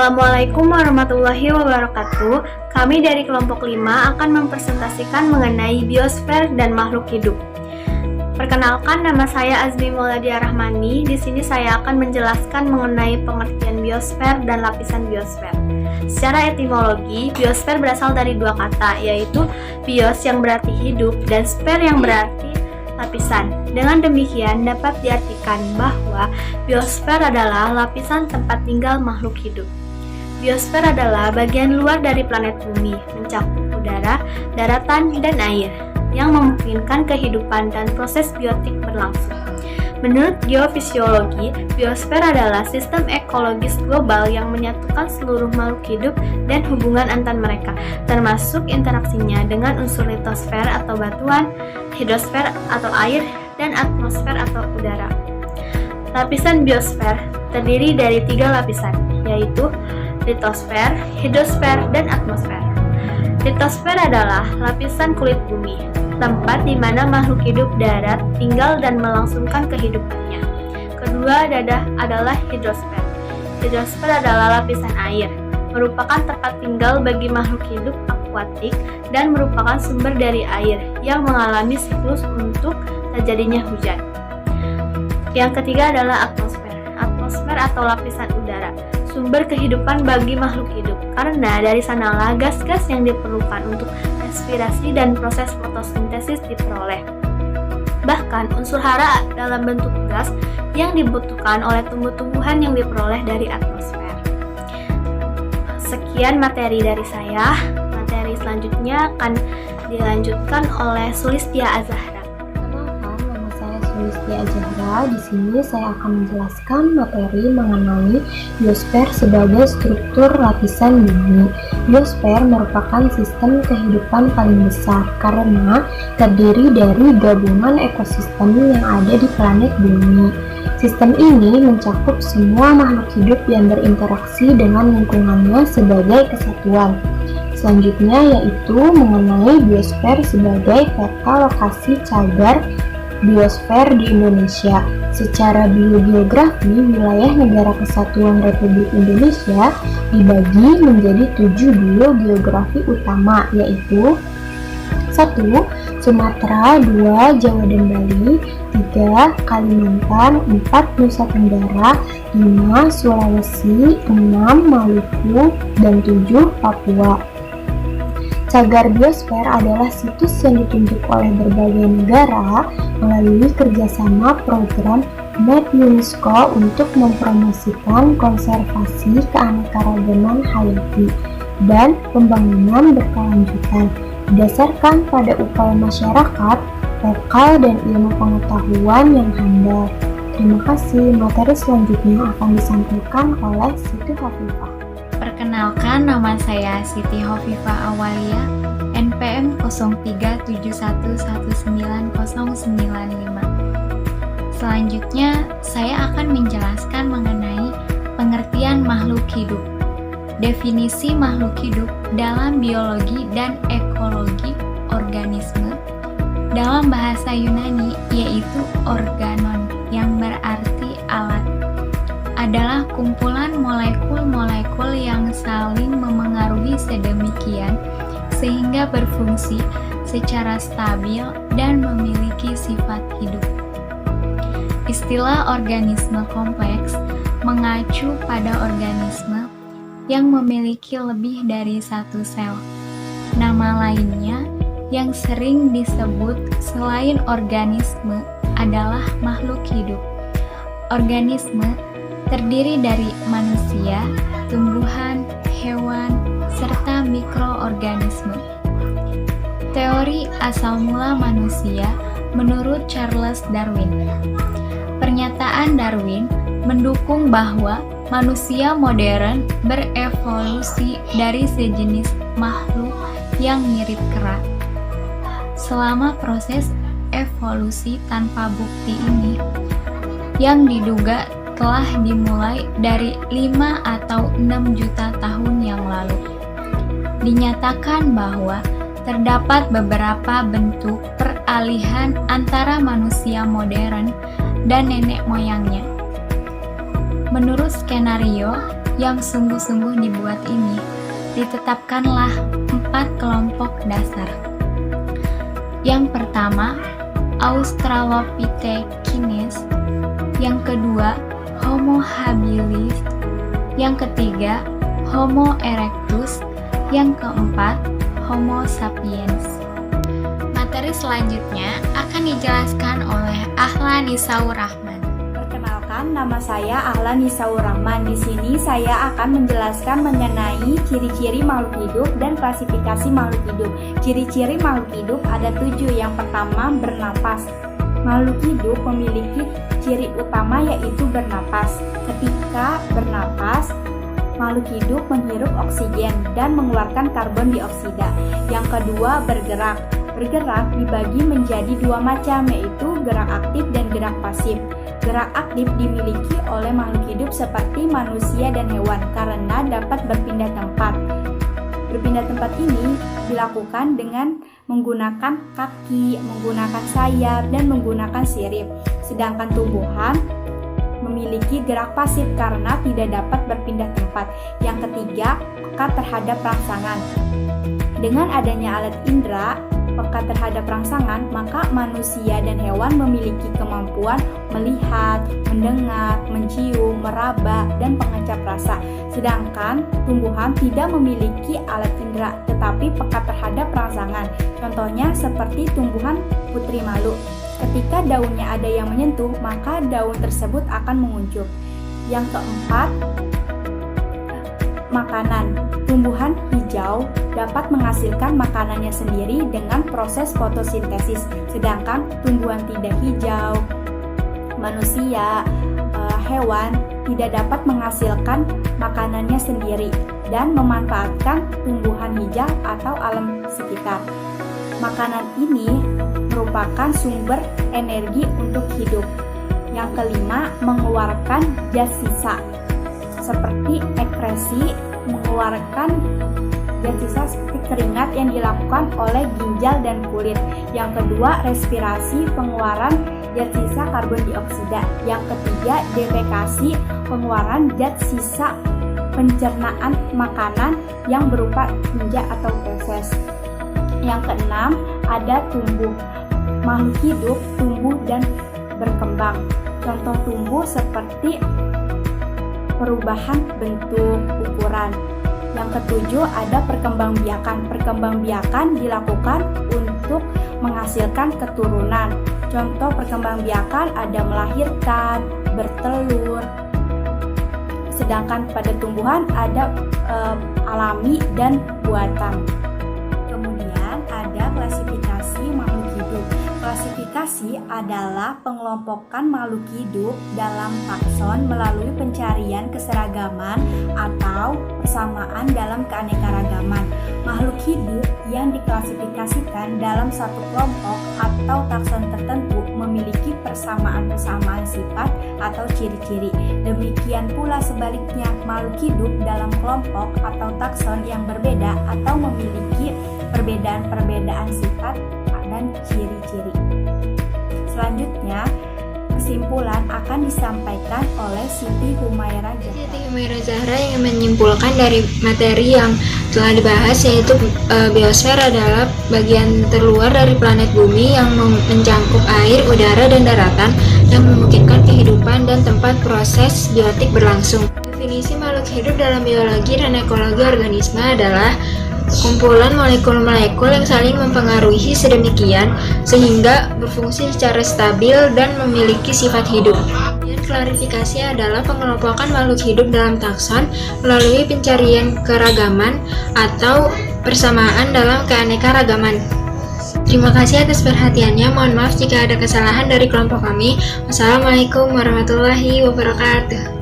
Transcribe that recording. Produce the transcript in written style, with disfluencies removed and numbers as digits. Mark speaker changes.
Speaker 1: Assalamualaikum warahmatullahi wabarakatuh. Kami dari kelompok 5 akan mempresentasikan mengenai biosfer dan makhluk hidup. Perkenalkan, nama saya Azmi Mauladia Rahmani. Di sini saya akan menjelaskan mengenai pengertian biosfer dan lapisan biosfer. Secara etimologi, biosfer berasal dari dua kata, yaitu bios yang berarti hidup dan sfer yang berarti lapisan. Dengan demikian dapat diartikan bahwa biosfer adalah lapisan tempat tinggal makhluk hidup. Biosfer adalah bagian luar dari planet bumi, mencakup udara, daratan, dan air, yang memungkinkan kehidupan dan proses biotik berlangsung. Menurut geofisiologi, biosfer adalah sistem ekologis global yang menyatukan seluruh makhluk hidup dan hubungan antar mereka, termasuk interaksinya dengan unsur litosfer atau batuan, hidrosfer atau air, dan atmosfer atau udara. Lapisan biosfer terdiri dari 3 lapisan, yaitu litosfer, hidrosfer, dan atmosfer. Litosfer adalah lapisan kulit bumi, tempat di mana makhluk hidup darat tinggal dan melangsungkan kehidupannya. Kedua adalah hidrosfer. Hidrosfer adalah lapisan air, merupakan tempat tinggal bagi makhluk hidup akuatik dan merupakan sumber dari air yang mengalami siklus untuk terjadinya hujan. Yang ketiga adalah atmosfer. Atmosfer atau lapisan udara, sumber kehidupan bagi makhluk hidup, karena dari sanalah gas-gas yang diperlukan untuk respirasi dan proses fotosintesis diperoleh. Bahkan unsur hara dalam bentuk gas yang dibutuhkan oleh tumbuh-tumbuhan yang diperoleh dari atmosfer. Sekian materi dari saya. Materi selanjutnya akan dilanjutkan oleh Sulistia Azahra.
Speaker 2: Kenalkan, nama saya Sulistia Azahra. Di sini saya akan menjelaskan materi mengenai biosfer sebagai struktur lapisan bumi. Biosfer merupakan sistem kehidupan paling besar karena terdiri dari gabungan ekosistem yang ada di planet bumi. Sistem ini mencakup semua makhluk hidup yang berinteraksi dengan lingkungannya sebagai kesatuan. Selanjutnya yaitu mengenai biosfer sebagai peta lokasi cagar biosfer di Indonesia. Secara biogeografi, wilayah Negara Kesatuan Republik Indonesia dibagi menjadi 7 biogeografi utama, yaitu 1. Sumatera, 2. Jawa dan Bali, 3. Kalimantan, 4. Nusa Tenggara, 5. Sulawesi, 6. Maluku, dan 7. Papua. Cagar biosfer adalah situs yang ditunjuk oleh berbagai negara melalui kerjasama program Med UNESCO untuk mempromosikan konservasi keanekaragaman hayati dan pembangunan berkelanjutan berdasarkan pada upaya masyarakat lokal dan ilmu pengetahuan yang handal. Terima kasih. Materi selanjutnya akan disampaikan oleh Siti Hovifah.
Speaker 3: Perkenalkan, nama saya Siti Hovifah Awalia, NPM 0371190095. Selanjutnya, saya akan menjelaskan mengenai pengertian makhluk hidup. Definisi makhluk hidup dalam biologi dan ekologi organisme dalam bahasa Yunani yaitu organon, yang berarti alat, adalah kumpulan molekul-molekul yang saling memengaruhi sedemikian sehingga berfungsi secara stabil dan memiliki sifat hidup. Istilah organisme kompleks mengacu pada organisme yang memiliki lebih dari satu sel. Nama lainnya yang sering disebut selain organisme adalah makhluk hidup. Organisme terdiri dari manusia, tumbuhan, hewan, serta mikroorganisme. Teori asal mula manusia menurut Charles Darwin. Pernyataan Darwin mendukung bahwa manusia modern berevolusi dari sejenis makhluk yang mirip kera. Selama proses evolusi tanpa bukti ini, yang diduga telah dimulai dari 5 atau 6 juta tahun yang lalu, dinyatakan bahwa terdapat beberapa bentuk peralihan antara manusia modern dan nenek moyangnya. Menurut skenario, yang sungguh-sungguh dibuat ini, ditetapkanlah 4 kelompok dasar. Yang pertama, Australopithecines, yang kedua, Homo habilis, yang ketiga, Homo erectus, yang keempat, Homo sapiens. Materi selanjutnya akan dijelaskan oleh Ahlan Nisaur Rahman.
Speaker 4: Perkenalkan, nama saya Ahlan Nisaur Rahman. Di sini saya akan menjelaskan mengenai ciri-ciri makhluk hidup dan klasifikasi makhluk hidup. Ciri-ciri makhluk hidup ada 7. Yang pertama, bernapas. Makhluk hidup memiliki ciri utama yaitu bernapas. Ketika bernapas, makhluk hidup menghirup oksigen dan mengeluarkan karbon dioksida. Yang kedua, bergerak. Bergerak dibagi menjadi 2 macam, yaitu gerak aktif dan gerak pasif. Gerak aktif dimiliki oleh makhluk hidup seperti manusia dan hewan karena dapat berpindah tempat. Berpindah tempat ini dilakukan dengan menggunakan kaki, menggunakan sayap, dan menggunakan sirip. Sedangkan tumbuhan memiliki gerak pasif karena tidak dapat berpindah tempat. Yang ketiga, peka terhadap rangsangan. Dengan adanya alat indera peka terhadap rangsangan, maka manusia dan hewan memiliki kemampuan melihat, mendengar, mencium, meraba, dan pengecap rasa. Sedangkan tumbuhan tidak memiliki alat indera tetapi peka terhadap rangsangan. Contohnya seperti tumbuhan putri malu. Ketika daunnya ada yang menyentuh, maka daun tersebut akan menguncup. Yang keempat, makanan. Tumbuhan hijau dapat menghasilkan makanannya sendiri dengan proses fotosintesis, sedangkan tumbuhan tidak hijau, manusia, hewan tidak dapat menghasilkan makanannya sendiri dan memanfaatkan tumbuhan hijau atau alam sekitar. Makanan ini merupakan sumber energi untuk hidup. Yang kelima, mengeluarkan gas sisa seperti ekresi, mengeluarkan gas sisa seperti keringat yang dilakukan oleh ginjal dan kulit. Yang kedua, respirasi, pengeluaran gas sisa karbon dioksida. Yang ketiga, defekasi, pengeluaran gas sisa pencernaan makanan yang berupa tinja atau feses. Yang keenam, ada tumbuh. Makhluk hidup tumbuh dan berkembang. Contoh tumbuh seperti perubahan bentuk, ukuran. Yang ketujuh, ada perkembangbiakan. Perkembangbiakan dilakukan untuk menghasilkan keturunan. Contoh perkembangbiakan ada melahirkan, bertelur. Sedangkan pada tumbuhan ada alami dan buatan. Kemudian ada klasifikasi makhluk hidup. Klasifikasi adalah pengelompokan makhluk hidup dalam takson melalui pencarian keseragaman atau persamaan dalam keanekaragaman. Makhluk hidup yang diklasifikasikan dalam satu kelompok atau takson tertentu memiliki persamaan-persamaan sifat atau ciri-ciri. Demikian pula sebaliknya, makhluk hidup dalam kelompok atau takson yang berbeda atau memiliki perbedaan-perbedaan sifat dan ciri-ciri. Selanjutnya, kesimpulan akan disampaikan oleh Siti Humaira Zahra.
Speaker 5: Siti Humaira Zahra yang menyimpulkan dari materi yang telah dibahas, yaitu biosfer adalah bagian terluar dari planet bumi yang mencangkup air, udara, dan daratan yang memungkinkan kehidupan dan tempat proses biotik berlangsung. Definisi makhluk hidup dalam biologi dan ekologi organisme adalah kumpulan molekul-molekul yang saling mempengaruhi sedemikian sehingga berfungsi secara stabil dan memiliki sifat hidup. Dan klarifikasi adalah pengelompokan makhluk hidup dalam takson melalui pencarian keragaman atau persamaan dalam keanekaragaman. Terima kasih atas perhatiannya. Mohon maaf jika ada kesalahan dari kelompok kami. Wassalamualaikum warahmatullahi wabarakatuh.